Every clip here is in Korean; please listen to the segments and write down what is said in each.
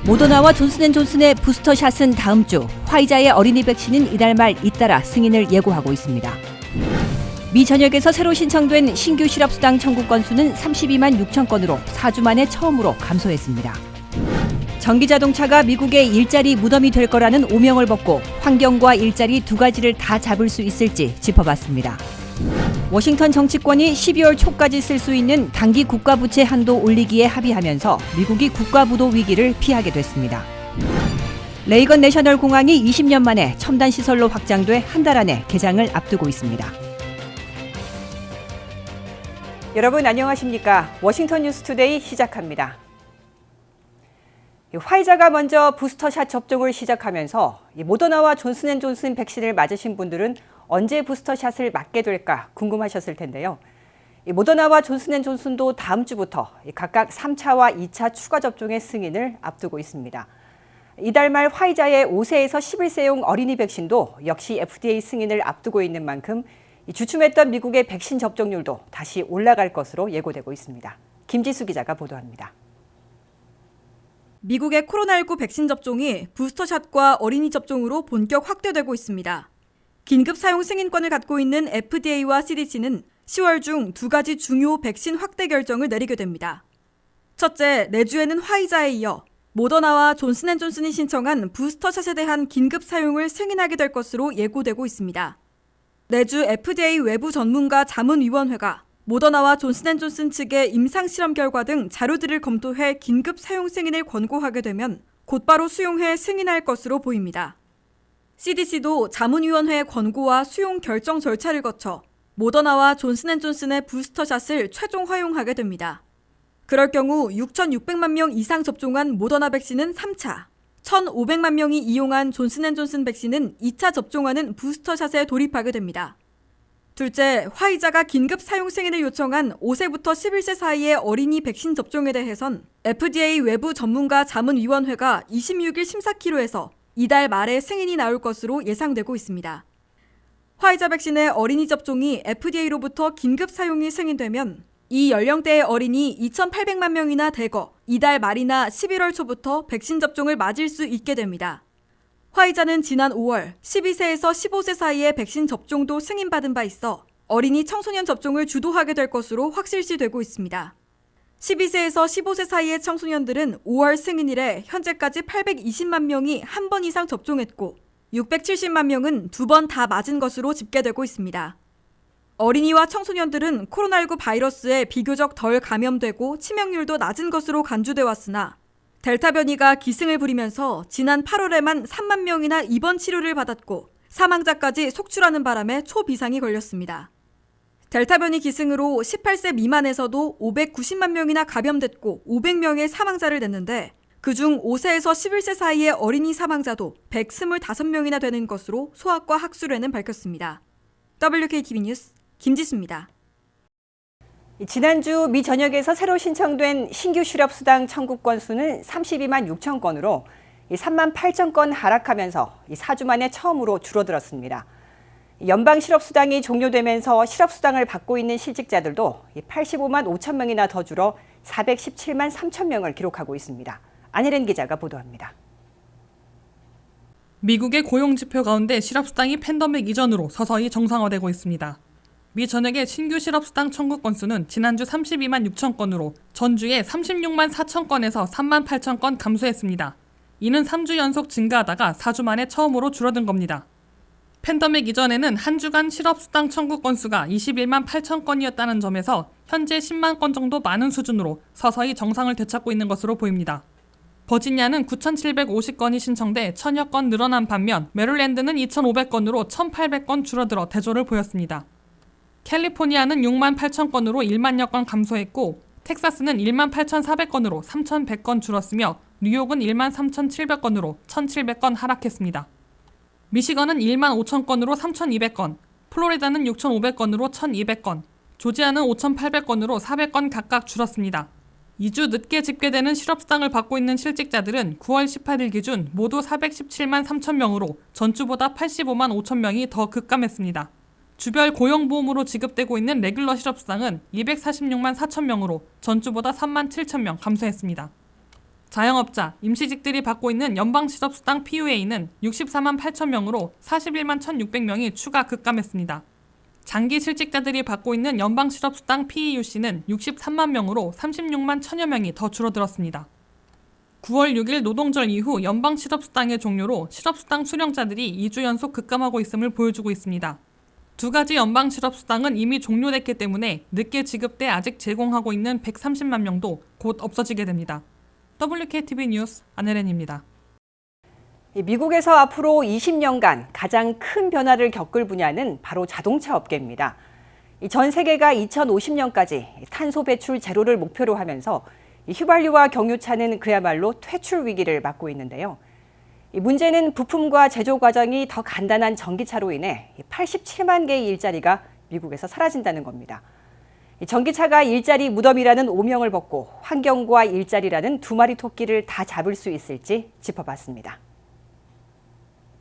모더나와 존슨앤존슨의 부스터샷은 다음 주, 화이자의 어린이 백신은 이달 말 잇따라 승인을 예고하고 있습니다. 미 전역에서 새로 신청된 신규 실업수당 청구 건수는 32만 6천 건으로 4주 만에 처음으로 감소했습니다. 전기자동차가 미국의 일자리 무덤이 될 거라는 오명을 벗고 환경과 일자리 두 가지를 다 잡을 수 있을지 짚어봤습니다. 워싱턴 정치권이 12월 초까지 쓸 수 있는 단기 국가부채 한도 올리기에 합의하면서 미국이 국가부도 위기를 피하게 됐습니다. 레이건 내셔널 공항이 20년 만에 첨단 시설로 확장돼 한 달 안에 개장을 앞두고 있습니다. 여러분 안녕하십니까? 워싱턴 뉴스투데이 시작합니다. 화이자가 먼저 부스터샷 접종을 시작하면서 모더나와 존슨앤존슨 백신을 맞으신 분들은 언제 부스터샷을 맞게 될까 궁금하셨을 텐데요. 모더나와 존슨앤존슨도 다음 주부터 각각 3차와 2차 추가 접종의 승인을 앞두고 있습니다. 이달 말 화이자의 5세에서 11세용 어린이 백신도 역시 FDA 승인을 앞두고 있는 만큼 주춤했던 미국의 백신 접종률도 다시 올라갈 것으로 예고되고 있습니다. 김지수 기자가 보도합니다. 미국의 코로나19 백신 접종이 부스터샷과 어린이 접종으로 본격 확대되고 있습니다. 긴급 사용 승인권을 갖고 있는 FDA와 CDC는 10월 중 두 가지 중요 백신 확대 결정을 내리게 됩니다. 첫째, 내주에는 화이자에 이어 모더나와 존슨앤존슨이 신청한 부스터샷에 대한 긴급 사용을 승인하게 될 것으로 예고되고 있습니다. 내주 FDA 외부 전문가 자문위원회가 모더나와 존슨앤존슨 측의 임상실험 결과 등 자료들을 검토해 긴급 사용 승인을 권고하게 되면 곧바로 수용해 승인할 것으로 보입니다. CDC도 자문위원회의 권고와 수용 결정 절차를 거쳐 모더나와 존슨앤존슨의 부스터샷을 최종 허용하게 됩니다. 그럴 경우 6,600만 명 이상 접종한 모더나 백신은 3차, 1,500만 명이 이용한 존슨앤존슨 백신은 2차 접종하는 부스터샷에 돌입하게 됩니다. 둘째, 화이자가 긴급 사용 승인을 요청한 5세부터 11세 사이의 어린이 백신 접종에 대해선 FDA 외부 전문가 자문위원회가 26일 심사키로에서 이달 말에 승인이 나올 것으로 예상되고 있습니다. 화이자 백신의 어린이 접종이 FDA로부터 긴급 사용이 승인되면 이 연령대의 어린이 2,800만 명이나 대거 이달 말이나 11월 초부터 백신 접종을 맞을 수 있게 됩니다. 화이자는 지난 5월 12세에서 15세 사이의 백신 접종도 승인받은 바 있어 어린이 청소년 접종을 주도하게 될 것으로 확실시되고 있습니다. 12세에서 15세 사이의 청소년들은 5월 승인일에 현재까지 820만 명이 한 번 이상 접종했고 670만 명은 두 번 다 맞은 것으로 집계되고 있습니다. 어린이와 청소년들은 코로나19 바이러스에 비교적 덜 감염되고 치명률도 낮은 것으로 간주돼 왔으나 델타 변이가 기승을 부리면서 지난 8월에만 3만 명이나 입원 치료를 받았고 사망자까지 속출하는 바람에 초비상이 걸렸습니다. 델타 변이 기승으로 18세 미만에서도 590만 명이나 감염됐고 500명의 사망자를 냈는데 그중 5세에서 11세 사이의 어린이 사망자도 125명이나 되는 것으로 소아과 학술회는 밝혔습니다. WKTV 뉴스 김지수입니다. 지난주 미 전역에서 새로 신청된 신규 실업수당 청구 건수는 32만 6천 건으로 3만 8천 건 하락하면서 4주 만에 처음으로 줄어들었습니다. 연방 실업수당이 종료되면서 실업수당을 받고 있는 실직자들도 85만 5천 명이나 더 줄어 417만 3천 명을 기록하고 있습니다. 안혜린 기자가 보도합니다. 미국의 고용지표 가운데 실업수당이 팬데믹 이전으로 서서히 정상화되고 있습니다. 미 전역의 신규 실업수당 청구 건수는 지난주 32만 6천 건으로 전주에 36만 4천 건에서 3만 8천 건 감소했습니다. 이는 3주 연속 증가하다가 4주 만에 처음으로 줄어든 겁니다. 팬데믹 이전에는 한 주간 실업수당 청구 건수가 21만 8천 건이었다는 점에서 현재 10만 건 정도 많은 수준으로 서서히 정상을 되찾고 있는 것으로 보입니다. 버지니아는 9,750건이 신청돼 1,000여 건 늘어난 반면 메릴랜드는 2,500건으로 1,800건 줄어들어 대조를 보였습니다. 캘리포니아는 6만 8천 건으로 1만여 건 감소했고 텍사스는 1만 8,400건으로 3,100건 줄었으며 뉴욕은 1만 3,700건으로 1,700건 하락했습니다. 미시건은 1만 5천 건으로 3,200건, 플로리다는 6,500건으로 1,200건, 조지아는 5,800건으로 400건 각각 줄었습니다. 2주 늦게 집계되는 실업수당을 받고 있는 실직자들은 9월 18일 기준 모두 417만 3천 명으로 전주보다 85만 5천 명이 더 급감했습니다. 주별 고용보험으로 지급되고 있는 레귤러 실업수당은 246만 4천 명으로 전주보다 3만 7천 명 감소했습니다. 자영업자, 임시직들이 받고 있는 연방실업수당 PUA는 64만 8천 명으로 41만 1,600명이 추가 급감했습니다. 장기 실직자들이 받고 있는 연방실업수당 PEUC는 63만 명으로 36만 1천여 명이 더 줄어들었습니다. 9월 6일 노동절 이후 연방실업수당의 종료로 실업수당 수령자들이 2주 연속 급감하고 있음을 보여주고 있습니다. 두 가지 연방실업수당은 이미 종료됐기 때문에 늦게 지급돼 아직 제공하고 있는 130만 명도 곧 없어지게 됩니다. WKTV 뉴스 안혜린입니다. 미국에서 앞으로 20년간 가장 큰 변화를 겪을 분야는 바로 자동차 업계입니다. 전 세계가 2050년까지 탄소 배출 제로를 목표로 하면서 휘발유와 경유차는 그야말로 퇴출 위기를 맞고 있는데요. 문제는 부품과 제조 과정이 더 간단한 전기차로 인해 87만 개의 일자리가 미국에서 사라진다는 겁니다. 전기차가 일자리 무덤이라는 오명을 벗고 환경과 일자리라는 두 마리 토끼를 다 잡을 수 있을지 짚어봤습니다.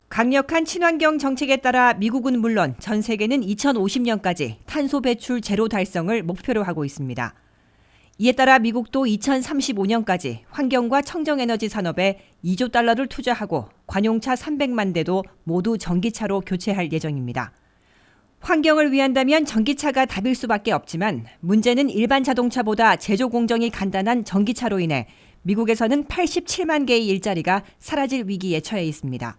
강력한 친환경 정책에 따라 미국은 물론 전 세계는 2050년까지 탄소 배출 제로 달성을 목표로 하고 있습니다. 이에 따라 미국도 2035년까지 환경과 청정에너지 산업에 2조 달러를 투자하고 관용차 300만 대도 모두 전기차로 교체할 예정입니다. 환경을 위한다면 전기차가 답일 수밖에 없지만 문제는 일반 자동차보다 제조 공정이 간단한 전기차로 인해 미국에서는 87만 개의 일자리가 사라질 위기에 처해 있습니다.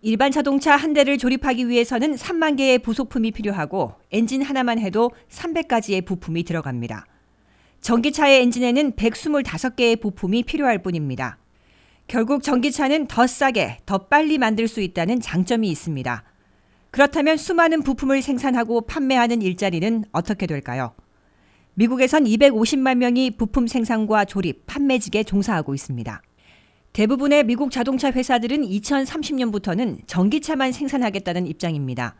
일반 자동차 한 대를 조립하기 위해서는 3만 개의 부속품이 필요하고 엔진 하나만 해도 300가지의 부품이 들어갑니다. 전기차의 엔진에는 125개의 부품이 필요할 뿐입니다. 결국 전기차는 더 싸게, 더 빨리 만들 수 있다는 장점이 있습니다. 그렇다면 수많은 부품을 생산하고 판매하는 일자리는 어떻게 될까요? 미국에선 250만 명이 부품 생산과 조립, 판매직에 종사하고 있습니다. 대부분의 미국 자동차 회사들은 2030년부터는 전기차만 생산하겠다는 입장입니다.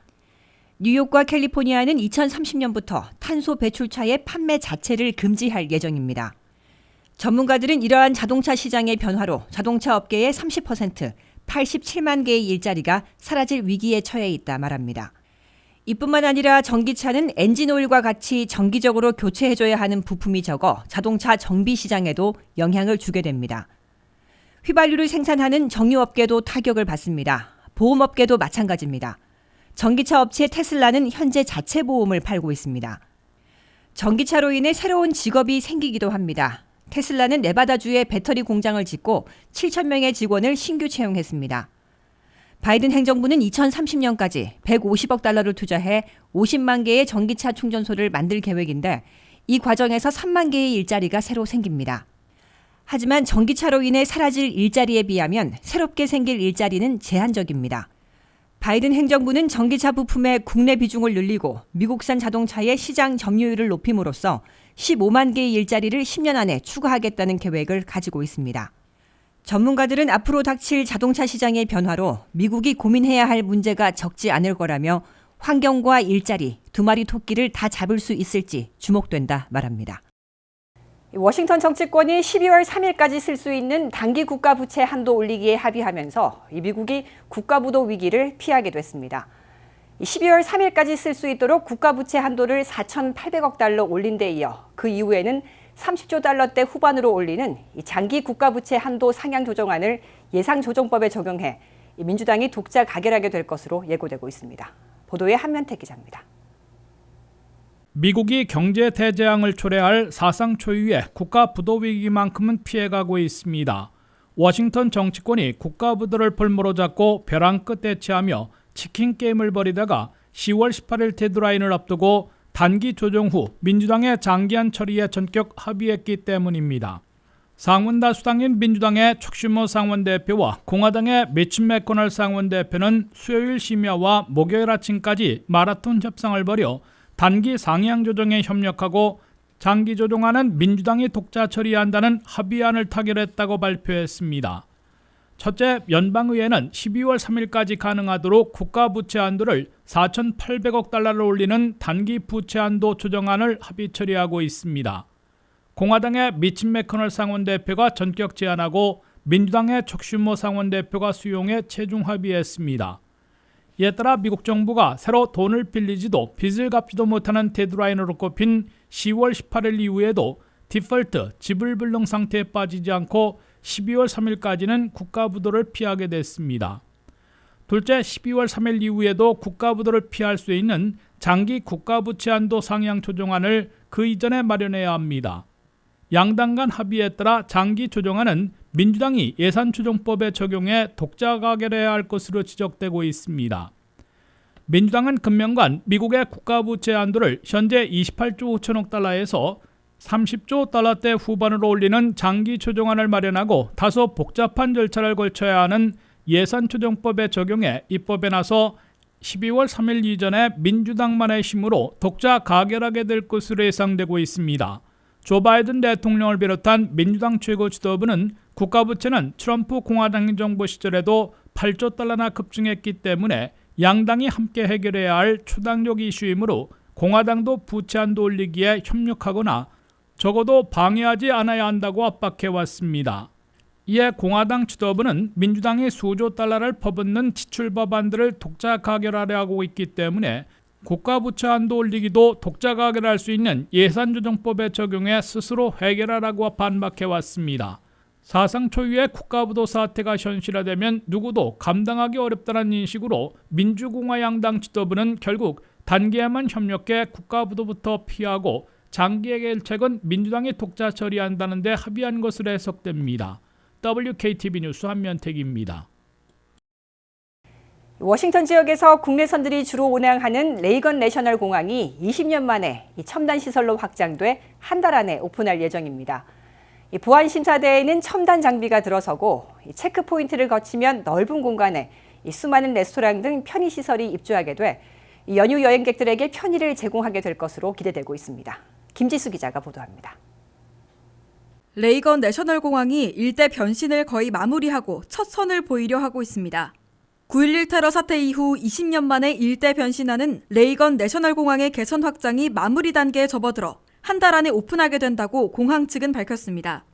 뉴욕과 캘리포니아는 2030년부터 탄소 배출차의 판매 자체를 금지할 예정입니다. 전문가들은 이러한 자동차 시장의 변화로 자동차 업계의 30%, 87만 개의 일자리가 사라질 위기에 처해 있다 말합니다. 이뿐만 아니라 전기차는 엔진오일과 같이 정기적으로 교체해줘야 하는 부품이 적어 자동차 정비 시장에도 영향을 주게 됩니다. 휘발유를 생산하는 정유업계도 타격을 받습니다. 보험업계도 마찬가지입니다. 전기차 업체 테슬라는 현재 자체 보험을 팔고 있습니다. 전기차로 인해 새로운 직업이 생기기도 합니다. 테슬라는 네바다주에 배터리 공장을 짓고 7,000명의 직원을 신규 채용했습니다. 바이든 행정부는 2030년까지 150억 달러를 투자해 50만 개의 전기차 충전소를 만들 계획인데 이 과정에서 3만 개의 일자리가 새로 생깁니다. 하지만 전기차로 인해 사라질 일자리에 비하면 새롭게 생길 일자리는 제한적입니다. 바이든 행정부는 전기차 부품의 국내 비중을 늘리고 미국산 자동차의 시장 점유율을 높임으로써 15만 개의 일자리를 10년 안에 추가하겠다는 계획을 가지고 있습니다. 전문가들은 앞으로 닥칠 자동차 시장의 변화로 미국이 고민해야 할 문제가 적지 않을 거라며 환경과 일자리, 두 마리 토끼를 다 잡을 수 있을지 주목된다 말합니다. 워싱턴 정치권이 12월 3일까지 쓸 수 있는 단기 국가 부채 한도 올리기에 합의하면서 미국이 국가부도 위기를 피하게 됐습니다. 12월 3일까지 쓸 수 있도록 국가 부채 한도를 4,800억 달러 올린 데 이어 그 이후에는 30조 달러대 후반으로 올리는 장기 국가 부채 한도 상향 조정안을 예상조정법에 적용해 민주당이 독자 가결하게 될 것으로 예고되고 있습니다. 보도에 한면택 기자입니다. 미국이 경제 대재앙을 초래할 사상 초유의 국가 부도 위기만큼은 피해가고 있습니다. 워싱턴 정치권이 국가 부도를 볼모로 잡고 벼랑 끝 대치하며 치킨 게임을 벌이다가 10월 18일 데드라인을 앞두고 단기 조정 후 민주당의 장기한 처리에 전격 합의했기 때문입니다. 상원 다수당인 민주당의 척 슈머 상원대표와 공화당의 미치 맥코널 상원대표는 수요일 심야와 목요일 아침까지 마라톤 협상을 벌여 단기 상향 조정에 협력하고 장기 조정안은 민주당이 독자 처리한다는 합의안을 타결했다고 발표했습니다. 첫째, 연방의회는 12월 3일까지 가능하도록 국가 부채 한도를 4,800억 달러를 올리는 단기 부채 한도 조정안을 합의 처리하고 있습니다. 공화당의 미치 맥코널 상원대표가 전격 제안하고 민주당의 척 슈머 상원대표가 수용해 최종 합의했습니다. 이에 따라 미국 정부가 새로 돈을 빌리지도 빚을 갚지도 못하는 데드라인으로 꼽힌 10월 18일 이후에도 디폴트, 지불불능 상태에 빠지지 않고 12월 3일까지는 국가부도를 피하게 됐습니다. 둘째, 12월 3일 이후에도 국가부도를 피할 수 있는 장기 국가부채 한도 상향 조정안을 그 이전에 마련해야 합니다. 양당 간 합의에 따라 장기 조정안은 민주당이 예산조정법에 적용해 독자 가결해야 할 것으로 지적되고 있습니다. 민주당은 금년간 미국의 국가부채 한도를 현재 28조 5천억 달러에서 30조 달러대 후반으로 올리는 장기 조정안을 마련하고 다소 복잡한 절차를 거쳐야 하는 예산조정법에 적용해 입법에 나서 12월 3일 이전에 민주당만의 힘으로 독자 가결하게 될 것으로 예상되고 있습니다. 조 바이든 대통령을 비롯한 민주당 최고 지도부는 국가부채는 트럼프 공화당 정부 시절에도 8조 달러나 급증했기 때문에 양당이 함께 해결해야 할 초당적 이슈이므로 공화당도 부채 한도 올리기에 협력하거나 적어도 방해하지 않아야 한다고 압박해왔습니다. 이에 공화당 지도부는 민주당이 수조 달러를 퍼붓는 지출 법안들을 독자 가결하려 하고 있기 때문에 국가부채 한도 올리기도 독자 가결할 수 있는 예산조정법에 적용해 스스로 해결하라고 반박해왔습니다. 사상 초유의 국가부도 사태가 현실화되면 누구도 감당하기 어렵다는 인식으로 민주공화 양당 지도부는 결국 단기에만 협력해 국가부도부터 피하고 장기 해결책은 민주당이 독자 처리한다는 데 합의한 것으로 해석됩니다. WKTV 뉴스 한면택입니다. 워싱턴 지역에서 국내선들이 주로 운항하는 레이건 내셔널 공항이 20년 만에 첨단 시설로 확장돼 한 달 안에 오픈할 예정입니다. 보안 심사대에는 첨단 장비가 들어서고 체크포인트를 거치면 넓은 공간에 수많은 레스토랑 등 편의시설이 입주하게 돼 연휴 여행객들에게 편의를 제공하게 될 것으로 기대되고 있습니다. 김지수 기자가 보도합니다. 레이건 내셔널 공항이 일대 변신을 거의 마무리하고 첫 선을 보이려 하고 있습니다. 9.11 테러 사태 이후 20년 만에 일대 변신하는 레이건 내셔널 공항의 개선 확장이 마무리 단계에 접어들어 한 달 안에 오픈하게 된다고 공항 측은 밝혔습니다.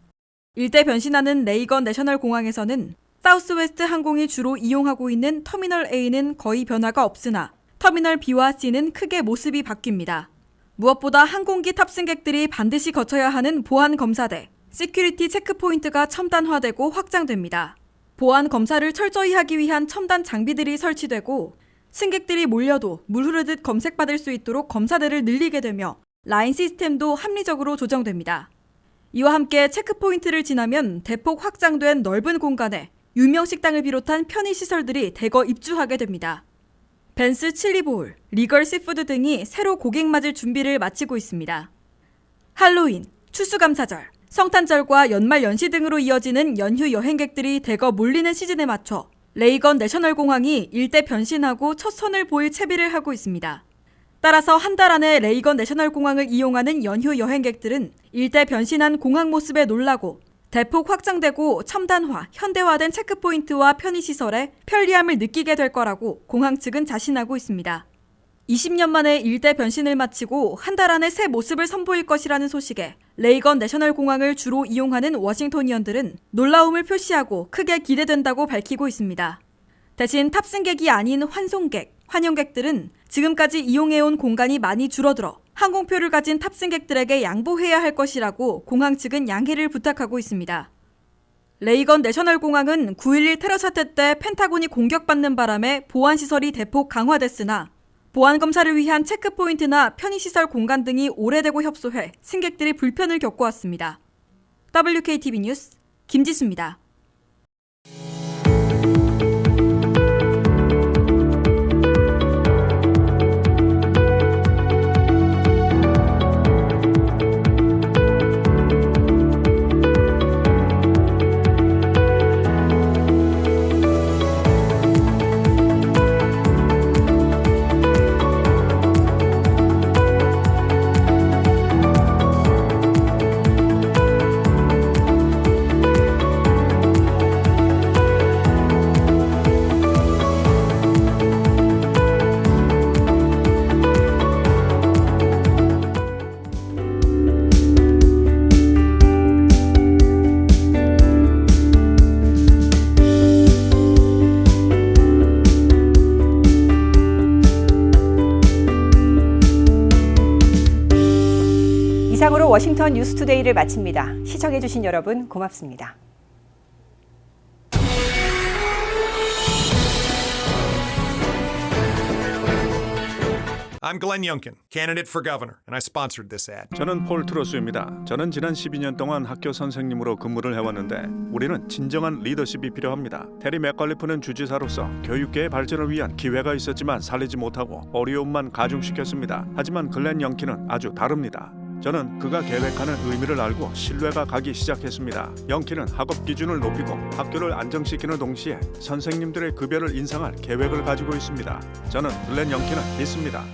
일대 변신하는 레이건 내셔널 공항에서는 사우스웨스트 항공이 주로 이용하고 있는 터미널 A는 거의 변화가 없으나 터미널 B와 C는 크게 모습이 바뀝니다. 무엇보다 항공기 탑승객들이 반드시 거쳐야 하는 보안 검사대, 시큐리티 체크포인트가 첨단화되고 확장됩니다. 보안 검사를 철저히 하기 위한 첨단 장비들이 설치되고 승객들이 몰려도 물 흐르듯 검색받을 수 있도록 검사대를 늘리게 되며 라인 시스템도 합리적으로 조정됩니다. 이와 함께 체크포인트를 지나면 대폭 확장된 넓은 공간에 유명 식당을 비롯한 편의시설들이 대거 입주하게 됩니다. 벤스 칠리보울, 리걸 시푸드 등이 새로 고객 맞을 준비를 마치고 있습니다. 할로윈, 추수감사절, 성탄절과 연말 연시 등으로 이어지는 연휴 여행객들이 대거 몰리는 시즌에 맞춰 레이건 내셔널 공항이 일대 변신하고 첫 선을 보일 채비를 하고 있습니다. 따라서 한 달 안에 레이건 내셔널 공항을 이용하는 연휴 여행객들은 일대 변신한 공항 모습에 놀라고 대폭 확장되고 첨단화, 현대화된 체크포인트와 편의시설에 편리함을 느끼게 될 거라고 공항 측은 자신하고 있습니다. 20년 만에 일대 변신을 마치고 한 달 안에 새 모습을 선보일 것이라는 소식에 레이건 내셔널 공항을 주로 이용하는 워싱토니언들은 놀라움을 표시하고 크게 기대된다고 밝히고 있습니다. 대신 탑승객이 아닌 환송객, 환영객들은 지금까지 이용해온 공간이 많이 줄어들어 항공표를 가진 탑승객들에게 양보해야 할 것이라고 공항 측은 양해를 부탁하고 있습니다. 레이건 내셔널 공항은 9.11 테러 사태 때 펜타곤이 공격받는 바람에 보안시설이 대폭 강화됐으나 보안검사를 위한 체크포인트나 편의시설 공간 등이 오래되고 협소해 승객들이 불편을 겪어왔습니다. WKTV 뉴스 김지수입니다. 이상으로 워싱턴 뉴스투데이를 마칩니다. 시청해주신 여러분 고맙습니다. I'm Glenn Youngkin, candidate for governor, and I sponsored this ad. 저는 폴 트로스입니다. 저는 지난 12년 동안 학교 선생님으로 근무를 해왔는데 우리는 진정한 리더십이 필요합니다. 테리 맥컬리프는 주지사로서 교육계의 발전을 위한 기회가 있었지만 살리지 못하고 어려움만 가중시켰습니다. 하지만 글렌 영킨은 아주 다릅니다. 저는 그가 계획하는 의미를 알고 신뢰가 가기 시작했습니다. 영키는 학업 기준을 높이고 학교를 안정시키는 동시에 선생님들의 급여를 인상할 계획을 가지고 있습니다. 저는 글렌 영키는 믿습니다.